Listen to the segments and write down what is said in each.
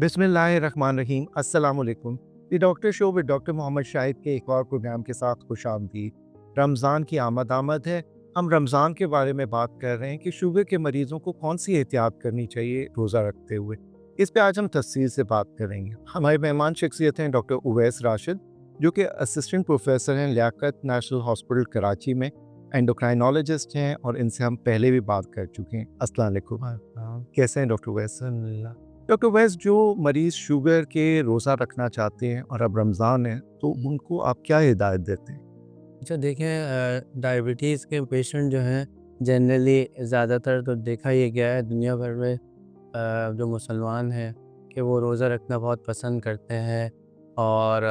बिस्मिल्लाहिर्रहमानिर्रहीम अस्सलाम वालेकुम। The doctor show with doctor Mohammad Shahid के एक और प्रोग्राम के साथ खुशामदीद। रमज़ान की आमद है। हम रमज़ान के बारे में बात कर रहे हैं कि शुगर के मरीज़ों को कौन सी एहतियात करनी चाहिए रोज़ा रखते हुए। इस पे आज हम तफसील से बात करेंगे। हमारे मेहमान शख्सियत हैं डॉक्टर उवैस राशिद, जो कि असिस्टेंट प्रोफेसर हैं लियाकत नेशनल हॉस्पिटल कराची में, एंडोक्राइनोलॉजिस्ट हैं और इनसे हम पहले भी बात कर चुके हैं। अस्सलाम वालेकुम। कैसे हैं डॉक्टर उवैस? डॉक्टर वैस, जो मरीज़ शुगर के रोज़ा रखना चाहते हैं और अब रमज़ान है, तो उनको आप क्या हिदायत देते हैं? अच्छा देखें, डायबिटीज़ के पेशेंट जो हैं जनरली ज़्यादातर तो देखा ही गया है दुनिया भर में, जो मुसलमान हैं कि वो रोज़ा रखना बहुत पसंद करते हैं और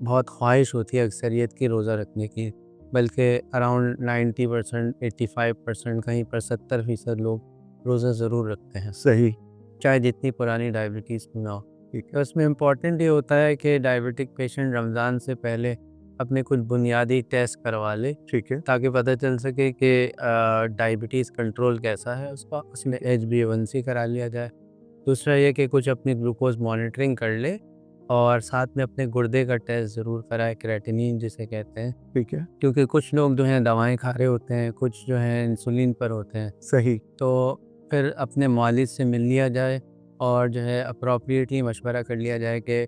बहुत ख्वाहिश होती है अक्सरियत की रोज़ा रखने की। बल्कि अराउंड 90% 85% कहीं पर 70% लोग रोज़ा ज़रूर रखते हैं, सही। चाहे जितनी पुरानी डायबिटीज़ क्यों ना हो। ठीक तो है। इसमें इम्पॉर्टेंट ये होता है कि डायबिटिक पेशेंट रमज़ान से पहले अपने कुछ बुनियादी टेस्ट करवा ले, ठीक है। ताकि पता चल सके कि डायबिटीज़ कंट्रोल कैसा है उसका। उसमें ठीक है। HbA1c करा लिया जाए। दूसरा ये कि कुछ अपनी ग्लूकोज़ मॉनिटरिंग कर ले और साथ में अपने गुर्दे का टेस्ट ज़रूर कराए, क्रेटिनिन जिसे कहते हैं। ठीक है। क्योंकि कुछ लोग जो हैं दवाएँ खा रहे होते हैं, कुछ जो हैं इंसुलिन पर होते हैं। सही। तो फिर अपने मालिज से मिल लिया जाए और जो है अप्रोप्रिएटली मशवरा कर लिया जाए कि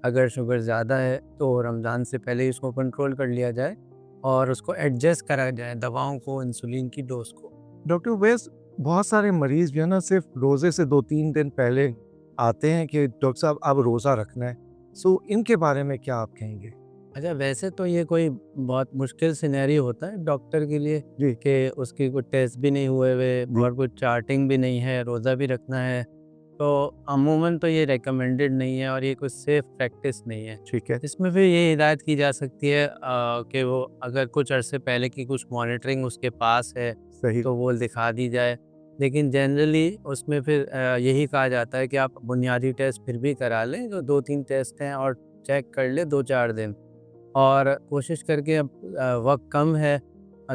अगर शुगर ज़्यादा है तो रमज़ान से पहले ही उसको कंट्रोल कर लिया जाए और उसको एडजस्ट करा जाए दवाओं को, इंसुलिन की डोज़ को। डॉक्टर वैस, बहुत सारे मरीज़ जो है ना, सिर्फ रोज़े से 2-3 दिन पहले आते हैं कि डॉक्टर साहब अब रोज़ा रखना है। सो इनके बारे में क्या आप कहेंगे? अच्छा, वैसे तो ये कोई बहुत मुश्किल सिनेरियो होता है डॉक्टर के लिए जी। कि उसकी कोई टेस्ट भी नहीं हुए हुए जी। और कुछ चार्टिंग भी नहीं है, रोज़ा भी रखना है। तो अमूमन तो ये रिकमेंडेड नहीं है और ये कोई सेफ प्रैक्टिस नहीं है। ठीक है। इसमें फिर ये हिदायत की जा सकती है कि वो अगर कुछ अरसे पहले की कुछ मॉनिटरिंग उसके पास है सही। तो वो दिखा दी जाए। लेकिन जनरली उसमें फिर यही कहा जाता है कि आप बुनियादी टेस्ट फिर भी करा लें, जो 2-3 टेस्ट हैं, और चेक कर लें 2-4 दिन। और कोशिश करके अब वक़्त कम है,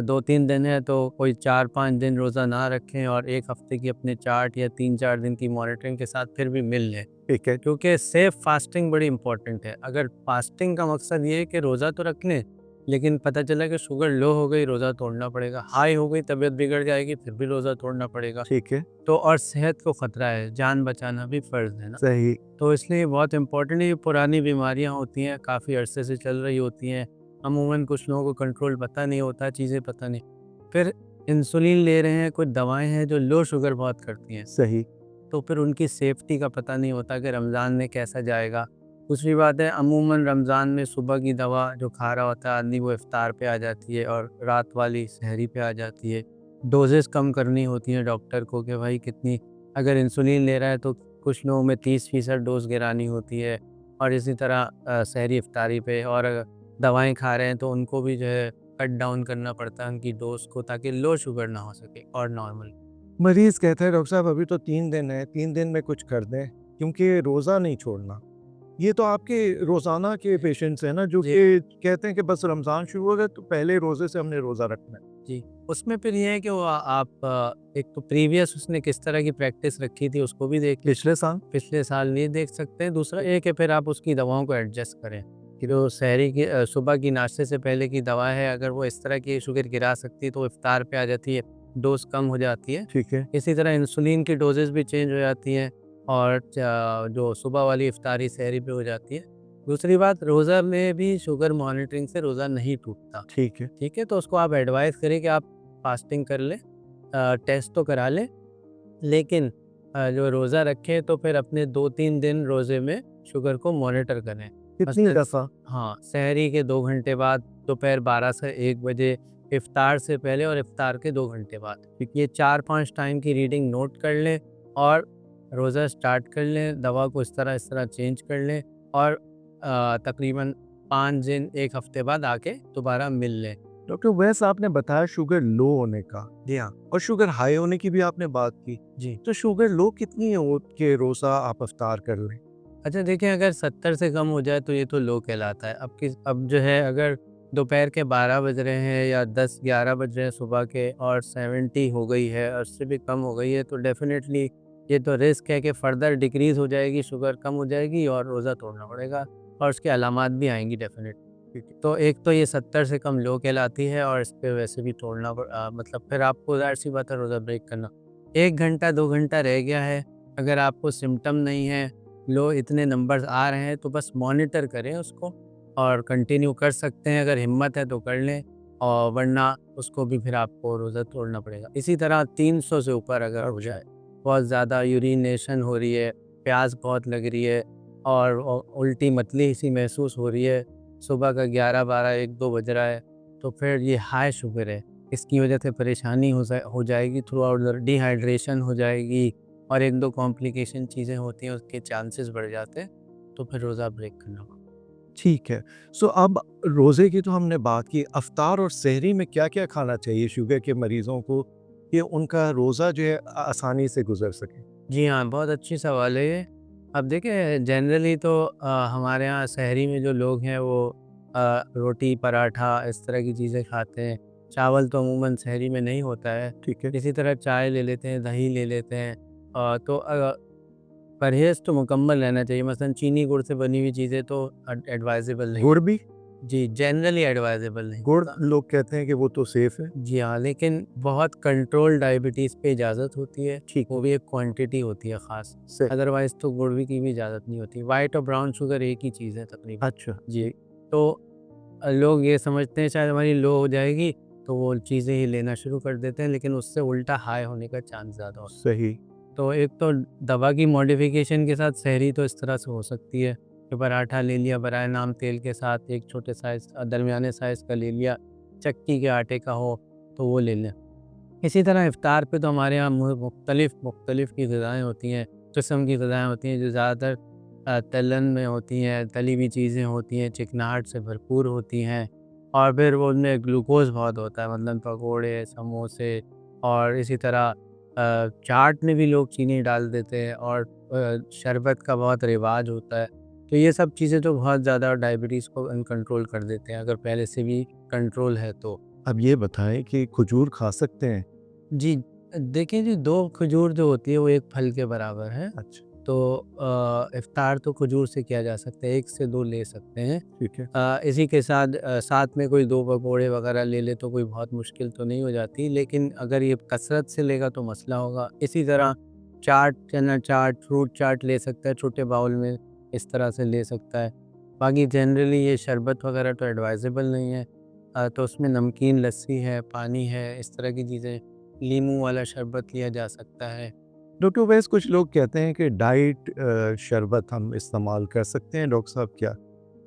2-3 दिन है, तो कोई 4-5 दिन रोज़ा ना रखें और 1 हफ़्ते की अपने चार्ट या 3-4 दिन की मॉनिटरिंग के साथ फिर भी मिल लें। ठीक है। क्योंकि सेफ़ फ़ास्टिंग बड़ी इम्पोर्टेंट है। अगर फ़ास्टिंग का मकसद ये है कि रोज़ा तो रख लें, लेकिन पता चला कि शुगर लो हो गई, रोज़ा तोड़ना पड़ेगा, हाई हो गई, तबीयत बिगड़ जाएगी, फिर भी रोज़ा तोड़ना पड़ेगा। ठीक है। तो और सेहत को ख़तरा है, जान बचाना भी फ़र्ज़ है ना। सही। तो इसलिए बहुत इम्पोर्टेंट है। ये पुरानी बीमारियाँ होती हैं, काफ़ी अरसे से चल रही होती हैं। अमूमन कुछ लोगों को कंट्रोल पता नहीं होता, चीज़ें पता नहीं। फिर इंसुलिन ले रहे हैं, कुछ दवाएँ हैं जो लो शुगर बहुत करती हैं, सही। तो फिर उनकी सेफ्टी का पता नहीं होता कि रमज़ान में कैसा जाएगा। दूसरी बात है, अमूमन रमज़ान में सुबह की दवा जो खा रहा होता है आदमी, वो इफ्तार पे आ जाती है और रात वाली सहरी पे आ जाती है। डोज़ेज़ कम करनी होती हैं डॉक्टर को कि भाई कितनी, अगर इंसुलिन ले रहा है तो कुछ लोगों में 30% डोज़ गिरानी होती है, और इसी तरह सहरी इफ्तारी पे, और अगर दवाएँ खा रहे हैं तो उनको भी जो है कट डाउन करना पड़ता है उनकी डोज़ को, ताकि लो शुगर ना हो सके और नॉर्मल। मरीज़ कहते हैं डॉक्टर साहब अभी तो 3 दिन है, 3 दिन में कुछ कर दें, क्योंकि रोज़ा नहीं छोड़ना। ये तो आपके रोज़ाना के पेशेंट्स हैं ना, जो जी, कि कहते हैं कि बस रमज़ान शुरू हो गया तो पहले रोज़े से हमने रोज़ा रखना है। जी। उसमें फिर ये है कि वो आप एक तो प्रीवियस उसने किस तरह की प्रैक्टिस रखी थी उसको भी देख लें, पिछले साल। पिछले साल ये देख सकते हैं। दूसरा ये है कि फिर आप उसकी दवाओं को एडजस्ट करें, कि जो सहरी की सुबह की नाश्ते से पहले की दवा है, अगर वो इस तरह की शुगर गिरा सकती है तो इफ्तार पे आ जाती है, डोज़ कम हो जाती है। ठीक है। इसी तरह इंसुलिन की डोज़ेज़ भी चेंज हो जाती हैं और जो सुबह वाली इफ्तारी सहरी पे हो जाती है। दूसरी बात, रोज़ा में भी शुगर मॉनिटरिंग से रोज़ा नहीं टूटता। ठीक है। ठीक है, तो उसको आप एडवाइस करें कि आप फास्टिंग कर लें, टेस्ट तो करा लें, लेकिन जो रोज़ा रखें तो फिर अपने 2-3 दिन रोज़े में शुगर को मॉनिटर करें। कितनी मसलन दफ़ा? हाँ, सहरी के 2 घंटे बाद, दोपहर 12 से 1 बजे, इफ्तार से पहले और इफ्तार के 2 घंटे बाद। ये 4-5 टाइम की रीडिंग नोट कर लें और रोज़ा स्टार्ट कर लें, दवा को इस तरह चेंज कर लें, और तकरीबन 5 दिन 1 हफ़्ते बाद आके दोबारा मिल लें। डॉक्टर वैस, आपने बताया शुगर लो होने का, जी हाँ। और शुगर हाई होने की भी आपने बात की। जी। तो शुगर लो कितनी हो के रोज़ा आप इफ्तार कर लें? अच्छा देखें, अगर 70 से कम हो जाए तो ये तो लो कहलाता है। अब जो है, अगर दोपहर के 12 बज रहे हैं या 10-11 बज रहे हैं सुबह के, और 70 हो गई है और उससे भी कम हो गई है, तो डेफ़िनेटली ये तो रिस्क है कि फर्दर डिक्रीज़ हो जाएगी, शुगर कम हो जाएगी और रोज़ा तोड़ना पड़ेगा और उसकी अलामात भी आएँगी डेफ़िनेट। तो एक तो ये 70 से कम लो कहलाती है और इस पे वैसे भी तोड़ना मतलब फिर आपको ज़ाहिर-सी बात है रोज़ा ब्रेक करना। 1 घंटा 2 घंटा रह गया है, अगर आपको सिम्पटम नहीं है, लो इतने नंबर्स आ रहे हैं तो बस मॉनिटर करें उसको और कंटिन्यू कर सकते हैं, अगर हिम्मत है तो कर लें और वरना उसको भी फिर आपको रोज़ा तोड़ना पड़ेगा। इसी तरह 300 से ऊपर अगर हो जाए, बहुत ज़्यादा यूरिनेशन हो रही है, प्यास बहुत लग रही है और उल्टी मतली सी महसूस हो रही है, सुबह का 11, 12, 1, 2 बज रहा है, तो फिर ये हाई शुगर है। इसकी वजह से परेशानी हो जाएगी थ्रू आउट द डिहाइड्रेशन हो जाएगी और 1-2 कॉम्प्लिकेशन चीज़ें होती हैं, उसके चांसेस बढ़ जाते हैं, तो फिर रोज़ा ब्रेक करना पड़ेगा। ठीक है। सो अब रोज़े की तो हमने बात की, अफ्तार और सहरी में क्या-क्या खाना चाहिए शुगर के मरीज़ों को कि उनका रोज़ा जो है आसानी से गुज़र सके? जी हाँ, बहुत अच्छी सवाल है ये। अब देखिए जनरली तो हमारे यहाँ शहरी में जो लोग हैं वो रोटी, पराठा इस तरह की चीज़ें खाते हैं। चावल तो अमूमन शहरी में नहीं होता है। ठीक है। इसी तरह चाय ले लेते हैं, दही ले लेते हैं। तो परहेज़ तो मुकम्मल रहना चाहिए। मसलन चीनी गुड़ से बनी हुई चीज़ें तो एडवाइज़ेबल नहीं। गुड़ भी? जी, जनरली एडवाइज़ेबल नहीं गुड़ होता। लोग कहते हैं कि वो तो सेफ़ है। जी हाँ, लेकिन बहुत कंट्रोल डायबिटीज़ पे इजाज़त होती है, ठीक वो है। भी एक क्वांटिटी होती है ख़ास। सही। अदरवाइज़ तो गुड़ भी की भी इजाज़त नहीं होती। व्हाइट और ब्राउन शुगर एक ही चीज़ है तकरीबन। अच्छा। जी, तो लोग ये समझते हैं शायद हमारी लो हो जाएगी, तो वो चीज़ें ही लेना शुरू कर देते हैं, लेकिन उससे उल्टा हाई होने का चांस ज़्यादा होता है। सही। तो एक तो दवा की मॉडिफ़िकेशन के साथ सहरी तो इस तरह से हो सकती है कि पराठा ले लिया बराए नाम तेल के साथ, एक छोटे साइज़ दरमियाने साइज़ का ले लिया, चक्की के आटे का हो तो वो ले लें। इसी तरह इफ़्तार पे तो हमारे यहाँ मुख्तलिफ़ की ग़िज़ाएँ होती हैं, किस्म की ग़िज़ाएँ होती हैं जो ज़्यादातर तलन में होती हैं, तली हुई चीज़ें होती हैं, चिकनाहट से भरपूर होती हैं और फिर वो उनमें ग्लूकोज़ बहुत होता है, मतलब पकोड़े, समोसे और इसी तरह चाट में भी लोग चीनी डाल देते हैं और शरबत का बहुत रिवाज होता है। तो ये सब चीज़ें तो बहुत ज़्यादा डायबिटीज़ को अनकंट्रोल कर देते हैं, अगर पहले से भी कंट्रोल है तो। अब ये बताएँ कि खजूर खा सकते हैं? जी, देखिए जी 2 खजूर जो होती है वो 1 फल के बराबर है। अच्छा। तो इफ़्तार तो खजूर से किया जा सकता है, 1 से 2 ले सकते हैं। ठीक है। इसी के साथ साथ में कोई 2 पकौड़े वग़ैरह ले ले तो कोई बहुत मुश्किल तो नहीं हो जाती, लेकिन अगर ये कसरत से लेगा तो मसला होगा। इसी तरह चाट, चना चाट, फ्रूट चाट ले सकता है छोटे बाउल में, इस तरह से ले सकता है। बाकी जनरली ये शरबत वग़ैरह तो एडवाइज़ेबल नहीं है। तो उसमें नमकीन लस्सी है, पानी है, इस तरह की चीज़ें, लीमू वाला शरबत लिया जा सकता है। डॉक्टर वैस कुछ लोग कहते हैं कि डाइट शरबत हम इस्तेमाल कर सकते हैं डॉक्टर साहब क्या?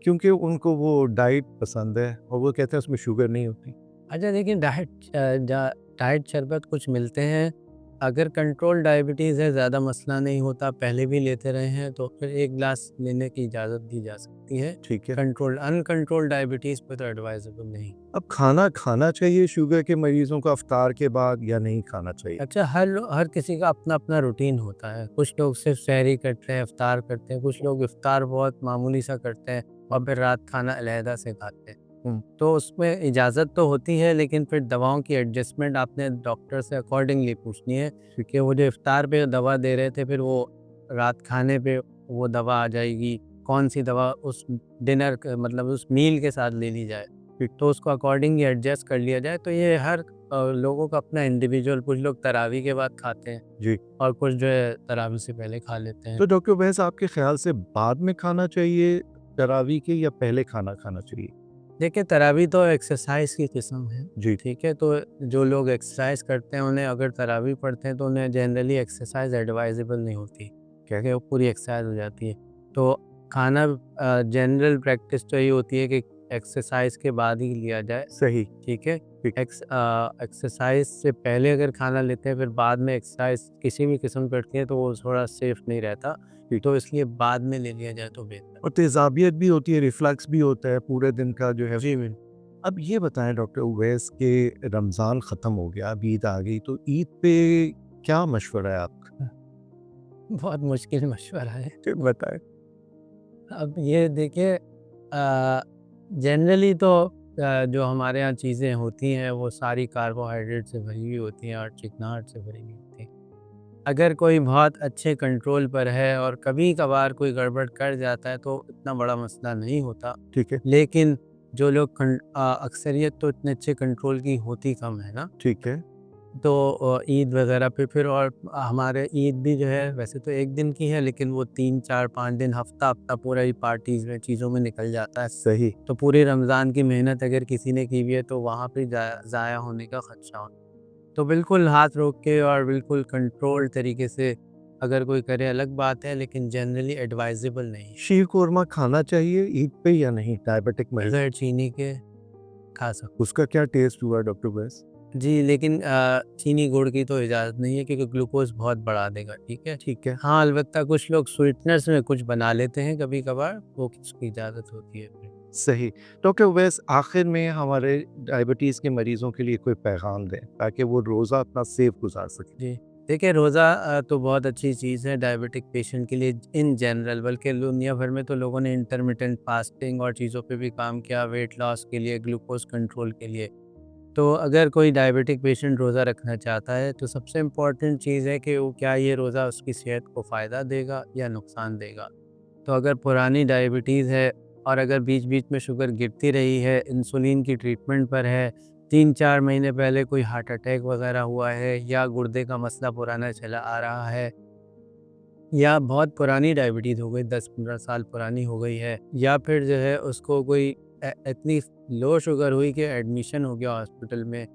क्योंकि उनको वो डाइट पसंद है और वो कहते हैं उसमें शुगर नहीं होती। अच्छा देखिए डाइट शरबत कुछ मिलते हैं, अगर कंट्रोल डायबिटीज़ है, ज़्यादा मसला नहीं होता, पहले भी लेते रहे हैं तो फिर 1 ग्लास लेने की इजाज़त दी जा सकती है। ठीक है। अनकंट्रोल्ड डायबिटीज़ पे तो एडवाइज़ेबल नहीं। अब खाना खाना चाहिए शुगर के मरीज़ों को अफ्तार के बाद या नहीं खाना चाहिए? अच्छा हर किसी का अपना-अपना रूटीन होता है। कुछ लोग सिर्फ़ सहरी करते हैं, इफ़्तार करते हैं, कुछ लोग इफ़्तार बहुत मामूली सा करते हैं और फिर रात खाना अलहदा से खाते हैं। तो उसमें इजाज़त तो होती है, लेकिन फिर दवाओं की एडजस्टमेंट आपने डॉक्टर से अकॉर्डिंगली पूछनी है कि वो जो इफ़्तार पे दवा दे रहे थे, फिर वो रात खाने पे वो दवा आ जाएगी। कौन-सी दवा उस डिनर क मतलब उस मील के साथ ले ली जाए। तो उसको अकॉर्डिंगली एडजस्ट कर लिया जाए। तो ये हर लोगों का अपना इंडिविजुअल, कुछ लोग तरावी के बाद खाते हैं जी। और कुछ जो है तरावी से पहले खा लेते हैं। तो डॉक्टर वैस आपके ख़्याल से बाद में खाना चाहिए तरावी के या पहले खाना खाना चाहिए? देखिए तरावी तो एक्सरसाइज की किस्म है, जी। ठीक है? तो जो लोग एक्सरसाइज करते हैं उन्हें अगर तरावी पढ़ते हैं तो उन्हें जनरली एक्सरसाइज एडवाइजेबल नहीं होती, क्योंकि वो पूरी एक्सरसाइज हो जाती है। तो खाना जनरल प्रैक्टिस तो यही होती है कि एक्सरसाइज के बाद ही लिया जाए, सही। ठीक है? ठीक। एक्सरसाइज से पहले अगर खाना लेते हैं फिर बाद में एक्सरसाइज किसी भी किस्म करती है तो वो थोड़ा सेफ नहीं रहता, ठीक। तो इसलिए बाद में ले लिया जाए तो बेहतर। और तेज़ाबियत भी होती है, रिफ्लक्स भी होता है पूरे दिन का जो है। जी, बिल्कुल। अब ये बताएं डॉक्टर उवैस कि रमज़ान ख़त्म हो गया, अब ईद आ गई, तो ईद पे क्या मशवरा है आपका? बहुत मुश्किल मशवरा है। बताएं। अब ये देखिए जनरली तो जो हमारे यहाँ चीज़ें होती हैं वो सारी कार्बोहाइड्रेट से भरी हुई होती हैं और चिकनाहट से भरी हुई होती हैं। अगर कोई बहुत अच्छे कंट्रोल पर है और कभी-कभार कोई गड़बड़ कर जाता है तो इतना बड़ा मसला नहीं होता। ठीक है, लेकिन जो लोग अक्सरियत तो इतने अच्छे कंट्रोल की होती कम है ना। ठीक है, तो ईद वगैरह पे फिर और हमारे ईद भी जो है वैसे तो 1 दिन की है, लेकिन वो 3, 4, 5 दिन, हफ्ता-हफ्ता पूरा ही पार्टीज़ में चीज़ों में निकल जाता है। सही। तो पूरे रमज़ान की मेहनत अगर किसी ने की हुई है तो वहाँ पे ज़ाया होने का ख़दशा हो। तो बिल्कुल हाथ रोक के और बिल्कुल कंट्रोल्ड तरीके से अगर कोई करे अलग बात है, लेकिन जनरली एडवाइजेबल नहीं। शीर कोरमा खाना चाहिए ईद पे या नहीं डायबिटिक मरीज? बगैर चीनी के खा सकते। उसका क्या टेस्ट हुआ डॉक्टर वैस? जी, लेकिन चीनी गुड़ की तो इजाज़त नहीं है क्योंकि ग्लूकोज़ बहुत बढ़ा देगा, ठीक है? ठीक है, हाँ, अलबत्ता कुछ लोग स्वीटनेस में कुछ बना लेते हैं कभी-कभार, वो उसकी इजाज़त होती है फिर। सही। डॉक्टर वैस आखिर में हमारे डायबिटीज़ के मरीज़ों के लिए कोई पैगाम दें ताकि वो रोज़ा अपना सेफ गुजार सकें? जी, देखिए रोज़ा तो बहुत अच्छी चीज़ है डायबिटिक पेशेंट के लिए इन जनरल, बल्कि दुनिया भर में तो लोगों ने इंटरमिटेंट फास्टिंग और चीज़ों पे भी काम किया, वेट लॉस के लिए, ग्लूकोज़ कंट्रोल के लिए। तो अगर कोई डायबिटिक पेशेंट रोज़ा रखना चाहता है तो सबसे इम्पॉर्टेंट चीज़ है कि वो क्या ये रोज़ा उसकी सेहत को फ़ायदा देगा या नुकसान देगा। तो अगर पुरानी डायबिटीज़ है और अगर बीच-बीच में शुगर गिरती रही है, इंसुलिन की ट्रीटमेंट पर है, 3-4 महीने पहले कोई हार्ट अटैक वग़ैरह हुआ है या गुर्दे का मसला पुराना चला आ रहा है या बहुत पुरानी डायबिटीज़ हो गई, 10-15 साल पुरानी हो गई है या फिर जो है उसको कोई इतनी लो शुगर हुई कि एडमिशन हो गया हॉस्पिटल में,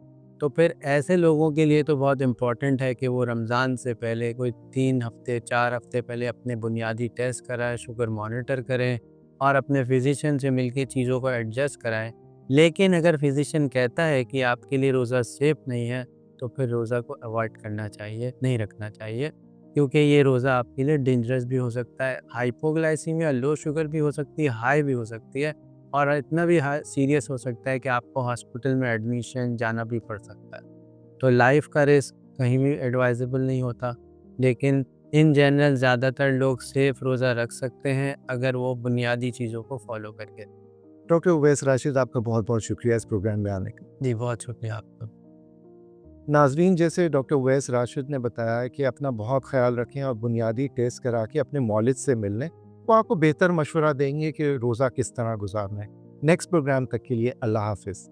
तो फिर ऐसे लोगों के लिए तो बहुत इम्पोर्टेंट है कि वो रमज़ान से पहले कोई 3 हफ़्ते, 4 हफ़्ते पहले अपने बुनियादी टेस्ट कराएँ, शुगर मॉनिटर करें और अपने फ़िज़िशियन से मिलके चीज़ों को एडजस्ट कराएँ। लेकिन अगर फ़िज़िशियन कहता है कि आपके लिए रोज़ा सेफ़ नहीं है, तो फिर रोज़ा को अवॉइड करना चाहिए, नहीं रखना चाहिए। क्योंकि ये रोज़ा आपके लिए डेंजरस भी हो सकता है, हाइपोग्लाइसीमिया लो शुगर भी हो सकती है, हाई भी हो सकती है और इतना भी हाई सीरियस हो सकता है कि आपको हॉस्पिटल में एडमिशन जाना भी पड़ सकता है। तो लाइफ का रिस्क कहीं भी एडवाइजेबल नहीं होता, लेकिन इन जनरल ज़्यादातर लोग सेफ रोज़ा रख सकते हैं अगर वो बुनियादी चीज़ों को फॉलो करके। डॉक्टर उवैस राशिद आपका बहुत-बहुत शुक्रिया इस प्रोग्राम में आने का। जी, बहुत शुक्रिया आपका। नाज़रीन जैसे डॉक्टर उवैस राशिद ने बताया है कि अपना बहुत ख़्याल रखें और बुनियादी टेस्ट करा के अपने मौलिद से मिल लें, वो आपको बेहतर मशवरा देंगे कि रोज़ा किस तरह गुज़ारना है। नेक्स्ट प्रोग्राम तक के लिए अल्लाह हाफ़िज़।